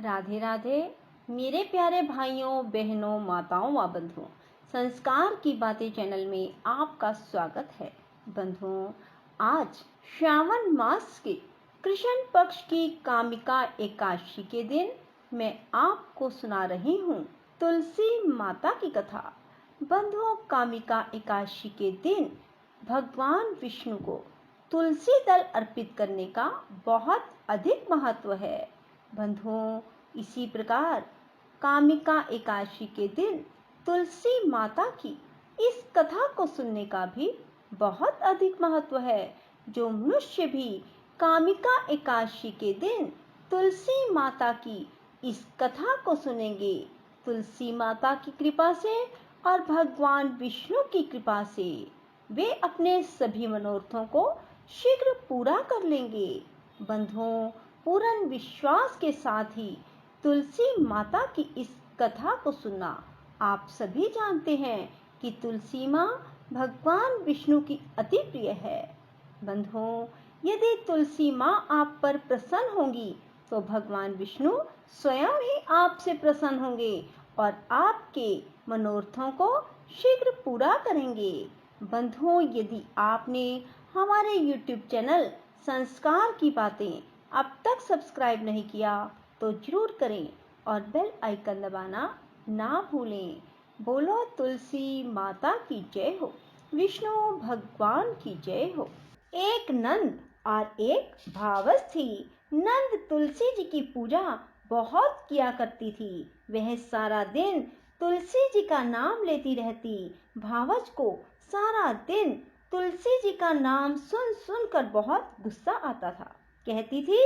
राधे राधे मेरे प्यारे भाइयों बहनों माताओं व बंधुओं, संस्कार की बातें चैनल में आपका स्वागत है। बंधुओं, आज श्रावण मास के कृष्ण पक्ष की कामिका एकादशी के दिन मैं आपको सुना रही हूँ तुलसी माता की कथा। बंधुओं, कामिका एकादशी के दिन भगवान विष्णु को तुलसी दल अर्पित करने का बहुत अधिक महत्व है। बंधुओं, इसी प्रकार कामिका एकादशी के दिन तुलसी माता की इस कथा को सुनने का भी बहुत अधिक महत्व है। जो मनुष्य भी कामिका एकादशी के दिन तुलसी माता की इस कथा को सुनेंगे, तुलसी माता की कृपा से और भगवान विष्णु की कृपा से वे अपने सभी मनोरथों को शीघ्र पूरा कर लेंगे। बंधुओं, पूर्ण विश्वास के साथ ही तुलसी माता की इस कथा को सुनना। आप सभी जानते हैं कि तुलसी माँ भगवान विष्णु की अति प्रिय है। बंधुओं, यदि तुलसी माँ आप पर प्रसन्न होंगी तो भगवान विष्णु स्वयं ही आपसे प्रसन्न होंगे और आपके मनोरथों को शीघ्र पूरा करेंगे। बंधुओं, यदि आपने हमारे YouTube चैनल संस्कार की बातें अब तक सब्सक्राइब नहीं किया तो जरूर करें और बेल आइकन दबाना ना भूलें। बोलो तुलसी माता की जय हो, विष्णु भगवान की जय हो। एक नंद और एक भावस थी। नंद तुलसी जी की पूजा बहुत किया करती थी। वह सारा दिन तुलसी जी का नाम लेती रहती। भावस को सारा दिन तुलसी जी का नाम सुन सुन कर बहुत गुस्सा आता था। कहती थी,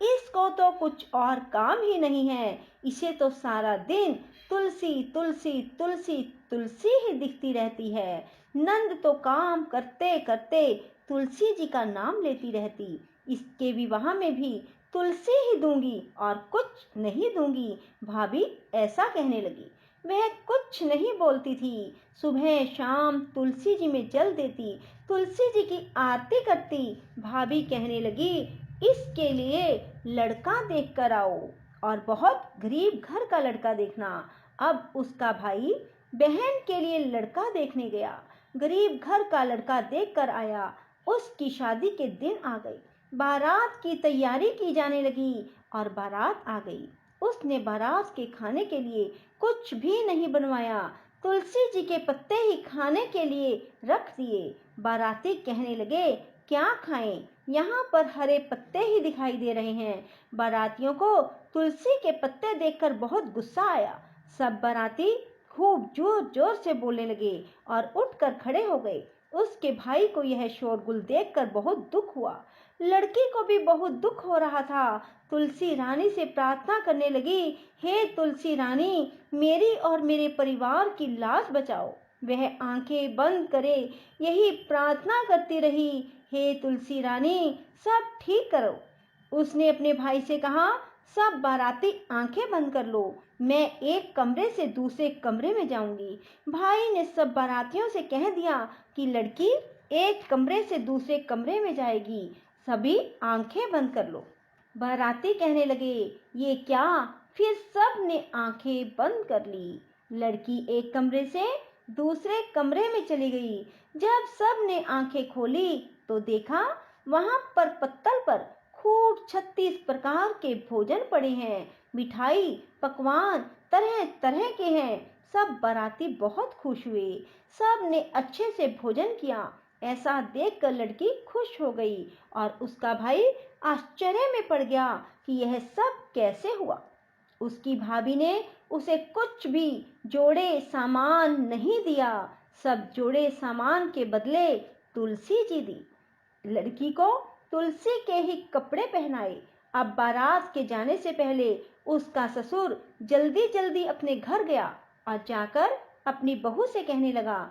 इसको तो कुछ और काम ही नहीं है, इसे तो सारा दिन तुलसी तुलसी तुलसी तुलसी ही दिखती रहती है। नंद तो काम करते करते तुलसी जी का नाम लेती रहती। इसके विवाह में भी तुलसी ही दूंगी और कुछ नहीं दूंगी, भाभी ऐसा कहने लगी। वह कुछ नहीं बोलती थी। सुबह शाम तुलसी जी में जल देती, तुलसी जी की आरती करती। भाभी कहने लगी, इसके लिए लड़का देख कर आओ और बहुत गरीब घर का लड़का देखना। अब उसका भाई बहन के लिए लड़का देखने गया। गरीब घर का लड़का देख कर आया। उसकी शादी के दिन आ गई। बारात की तैयारी की जाने लगी और बारात आ गई। उसने बारात के खाने के लिए कुछ भी नहीं बनवाया, तुलसी जी के पत्ते ही खाने के लिए रख दिए। बाराती कहने लगे, क्या खाएं, यहाँ पर हरे पत्ते ही दिखाई दे रहे हैं। बारातियों को तुलसी के पत्ते देखकर बहुत गुस्सा आया। सब बाराती खूब जोर जोर से बोलने लगे और उठकर खड़े हो गए। उसके भाई को यह शोरगुल देखकर बहुत दुख हुआ। लड़की को भी बहुत दुख हो रहा था। तुलसी रानी से प्रार्थना करने लगी, हे तुलसी रानी, मेरी और मेरे परिवार की लाज बचाओ। वह आंखें बंद करे यही प्रार्थना करती रही, हे तुलसी रानी, सब ठीक करो। उसने अपने भाई से कहा, सब बाराती आंखें बंद कर लो, मैं एक कमरे से दूसरे कमरे में जाऊंगी। भाई ने सब बारातियों से कह दिया कि लड़की एक कमरे से दूसरे कमरे में जाएगी, सभी आंखें बंद कर लो। बाराती कहने लगे, ये क्या? फिर सब ने आंखें बंद कर ली। लड़की एक कमरे से दूसरे कमरे में चली गई। जब सब ने आंखें खोली तो देखा वहां पर पत्तल पर खूब 36 प्रकार के भोजन पड़े हैं। मिठाई पकवान तरह तरह के हैं। सब बाराती बहुत खुश हुए। सब ने अच्छे से भोजन किया। ऐसा देखकर लड़की खुश हो गई और उसका भाई आश्चर्य में पड़ गया कि यह सब कैसे हुआ। उसकी भाभी ने उसे कुछ भी जोड़े सामान नहीं दिया। सब जोड़े सामान के बदले तुलसी जी दी। लड़की को तुलसी के ही कपड़े पहनाए। अब बारात के जाने से पहले उसका ससुर जल्दी जल्दी अपने घर गया और जाकर अपनी बहू से कहने लगा,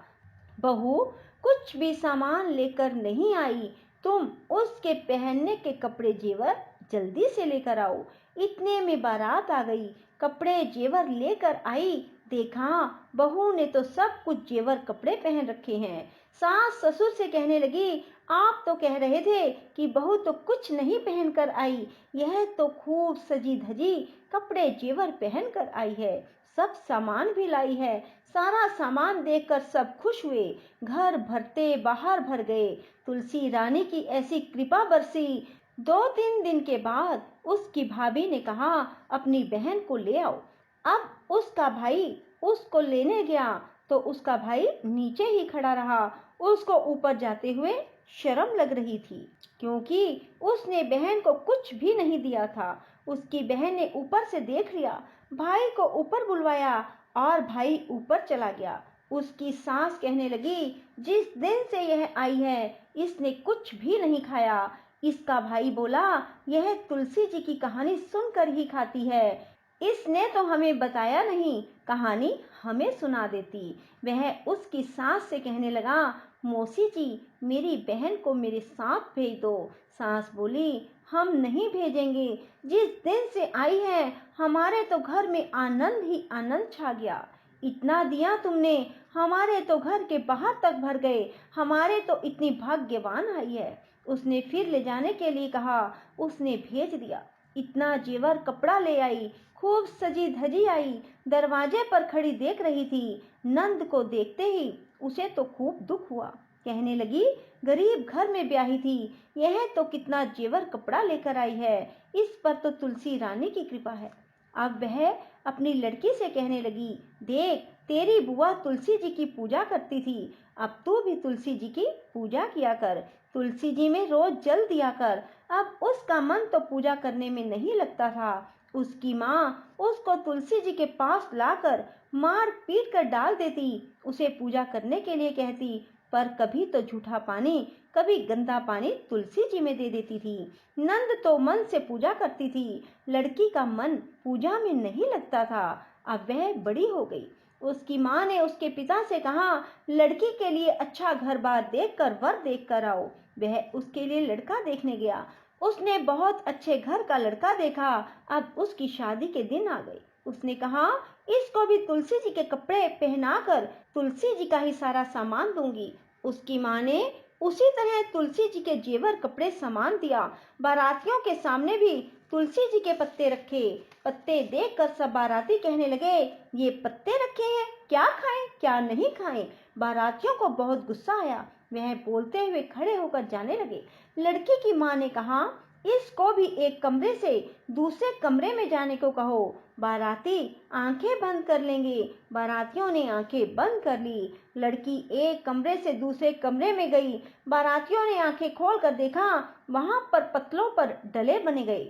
बहू कुछ भी सामान लेकर नहीं आई, तुम उसके पहनने के कपड़े जेवर जल्दी से लेकर आओ। इतने में बारात आ गई, कपड़े जेवर लेकर आई। देखा बहू ने तो सब कुछ जेवर कपड़े पहन रखे हैं। सास ससुर से कहने लगी, आप तो कह रहे थे कि बहू तो कुछ नहीं पहन कर आई, यह तो खूब सजी धजी कपड़े जेवर पहन कर आई है, सब सामान भी लाई है। सारा सामान देखकर सब खुश हुए, घर भरते बाहर भर गए। तुलसी रानी की ऐसी कृपा बरसी। 2-3 दिन के बाद उसकी भाभी ने कहा, अपनी बहन को ले आओ। अब उसका भाई उसको लेने गया तो उसका भाई नीचे ही खड़ा रहा। उसको ऊपर जाते हुए शर्म लग रही थी, क्योंकि उसने बहन को कुछ भी नहीं दिया था। उसकी बहन ने ऊपर से देख लिया, भाई को ऊपर बुलवाया और भाई ऊपर चला गया। उसकी सास कहने लगी, जिस दिन से यह आई है इसने कुछ भी नहीं खाया। इसका भाई बोला, यह तुलसी जी की कहानी सुनकर ही खाती है, इसने तो हमें बताया नहीं, कहानी हमें सुना देती। वह उसकी सास से कहने लगा, मौसी जी मेरी बहन को मेरे साथ भेज दो। सास बोली, हम नहीं भेजेंगे, जिस दिन से आई है हमारे तो घर में आनंद ही आनंद छा गया। इतना दिया तुमने, हमारे तो घर के बाहर तक भर गए, हमारे तो इतनी भाग्यवान आई है। उसने फिर ले जाने के लिए कहा, उसने भेज दिया। इतना जेवर कपड़ा ले आई, खूब सजी धजी आई, दरवाजे पर खड़ी देख रही थी। नंद को देखते ही उसे तो खूब दुख हुआ, कहने लगी, गरीब घर में ब्याही थी, यह तो कितना जेवर कपड़ा लेकर आई है, इस पर तो तुलसी रानी की कृपा है। अब वह अपनी लड़की से कहने लगी, देख तेरी बुआ तुलसी जी की पूजा करती थी, अब तू भी तुलसी जी की पूजा किया कर, तुलसी जी में रोज जल दिया कर। अब उसका मन तो पूजा करने में नहीं लगता था। उसकी माँ उसको तुलसी जी के पास लाकर मार पीट कर डाल देती, उसे पूजा करने के लिए कहती, पर कभी तो झूठा पानी कभी गंदा पानी तुलसी जी में दे देती थी। नंद तो मन से पूजा करती थी, लड़की का मन पूजा में नहीं लगता था। अब वह बड़ी हो गई। उसकी माँ ने उसके पिता से कहा, लड़की के लिए अच्छा घर बार देखकर वर देख कर आओ। वह उसके लिए लड़का देखने गया। उसने बहुत अच्छे घर का लड़का देखा। अब उसकी शादी के दिन आ गए। उसने कहा, इसको भी तुलसी जी के कपड़े पहनाकर तुलसी जी का ही सारा सामान दूंगी। उसकी माँ ने उसी तरह तुलसी जी के जेवर कपड़े सामान दिया। बारातियों के सामने भी तुलसी जी के पत्ते रखे। पत्ते देखकर सब बाराती कहने लगे, ये पत्ते रखे हैं, क्या खाएं क्या नहीं खाएं। बारातियों को बहुत गुस्सा आया, वह बोलते हुए खड़े होकर जाने लगे। लड़की की माँ ने कहा, इसको भी एक कमरे से दूसरे कमरे में जाने को कहो, बाराती आंखें बंद कर लेंगे। बारातियों ने आंखें बंद कर ली। लड़की एक कमरे से दूसरे कमरे में गई। बारातियों ने आंखें खोल कर देखा, वहां पर पतलों पर डले बने गए।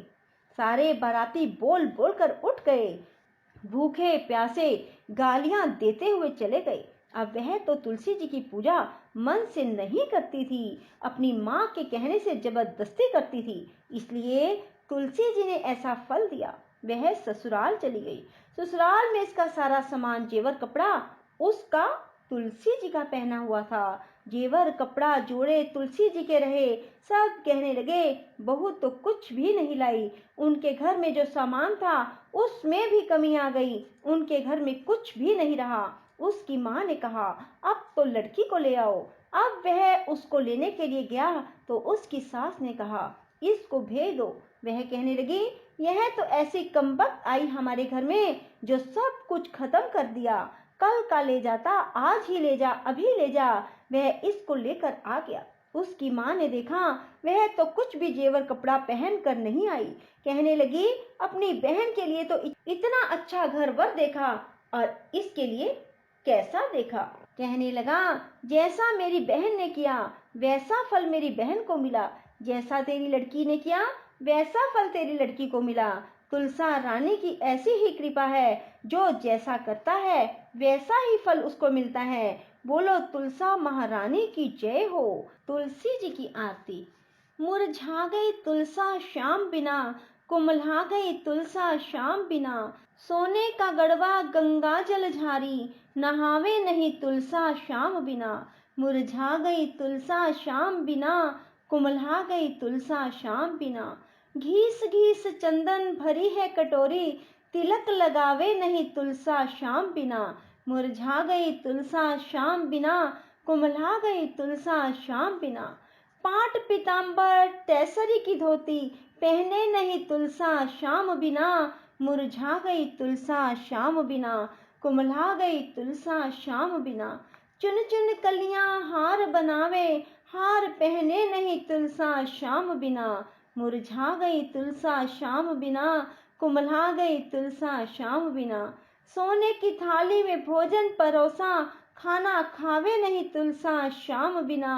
सारे बाराती बोल बोल कर उठ गए, भूखे प्यासे गालियां देते हुए चले गए। अब वह तो तुलसी जी की पूजा मन से नहीं करती थी, अपनी माँ के कहने से जबरदस्ती करती थी, इसलिए तुलसी जी ने ऐसा फल दिया। वह ससुराल चली गई। ससुराल में इसका सारा सामान जेवर कपड़ा उसका तुलसी जी का पहना हुआ था। जेवर कपड़ा जोड़े तुलसी जी के रहे। सब कहने लगे, बहू तो कुछ भी नहीं लाई, उनके घर में जो सामान था उसमें भी कमी आ गई, उनके घर में कुछ भी नहीं रहा। उसकी माँ ने कहा, अब तो लड़की को ले आओ। अब वह उसको लेने के लिए गया तो उसकी सास ने कहा, इसको भेज दो। वह कहने लगी, यह तो ऐसी कमबख्त आई हमारे घर में जो सब कुछ खत्म कर दिया, कल का ले जाता, आज ही ले जा, अभी ले जा। वह इसको लेकर आ गया। उसकी माँ ने देखा वह तो कुछ भी जेवर कपड़ा पहन कर नहीं आई, कहने लगी, अपनी बहन के लिए तो इतना अच्छा घर वर देखा और इसके लिए कैसा देखा। कहने लगा, जैसा मेरी बहन ने किया वैसा फल मेरी बहन को मिला, जैसा तेरी लड़की ने किया वैसा फल तेरी लड़की को मिला। तुलसा रानी की ऐसी ही कृपा है, जो जैसा करता है वैसा ही फल उसको मिलता है। बोलो तुलसा महारानी की जय हो। तुलसी जी की आरती। मुरझा गई तुलसा श्याम बिना, कुम्हला गई तुलसा श्याम बिना, सोने का गढ़वा गंगा जल झारी, नहावे नहीं तुलसा श्याम बिना। मुरझा गई तुलसा श्याम बिना, कुम्हला गई तुलसा श्याम बिना, घीस घीस चंदन भरी है कटोरी, तिलक लगावे नहीं तुलसा श्याम बिना। मुरझा गई तुलसा श्याम बिना, कुम्हला गई तुलसा श्याम बिना। पाट पीताम्बर तैसरी की धोती, पहने नहीं तुलसा श्याम बिना। मुरझा गई तुलसा श्याम बिना, कुम्हला गई तुलसा श्याम बिना। चुन चुन कलियां हार बनावे, हार पहने नहीं तुलसा श्याम बिना। मुरझा गई तुलसा श्याम बिना, कुम्हला गई तुलसा श्याम बिना। सोने की थाली में भोजन परोसा, खाना खावे नहीं तुलसा श्याम बिना।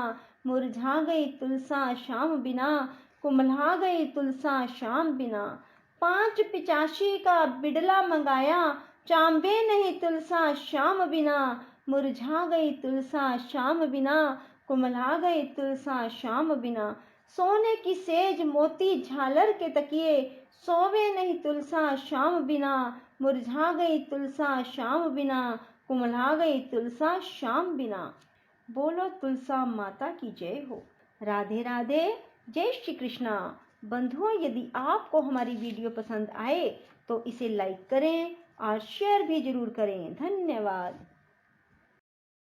मुरझा गई तुलसा श्याम बिना, कुम्हला गई तुलसा श्याम बिना। 5 का बिडला मंगाया, चांबे नहीं तुलसा श्याम बिना। मुरझा गई तुलसा श्याम बिना, कुम्हला गई तुलसा श्याम बिना। सोने की सेज मोती झालर के तकिए, सोवे नहीं तुलसा श्याम बिना। मुरझा गई तुलसा श्याम बिना, कुम्हला गई तुलसा श्याम बिना। बोलो तुलसा माता की जय हो। राधे राधे, जय श्री कृष्णा। बंधुओं, यदि आपको हमारी वीडियो पसंद आए तो इसे लाइक करें और शेयर भी जरूर करें। धन्यवाद।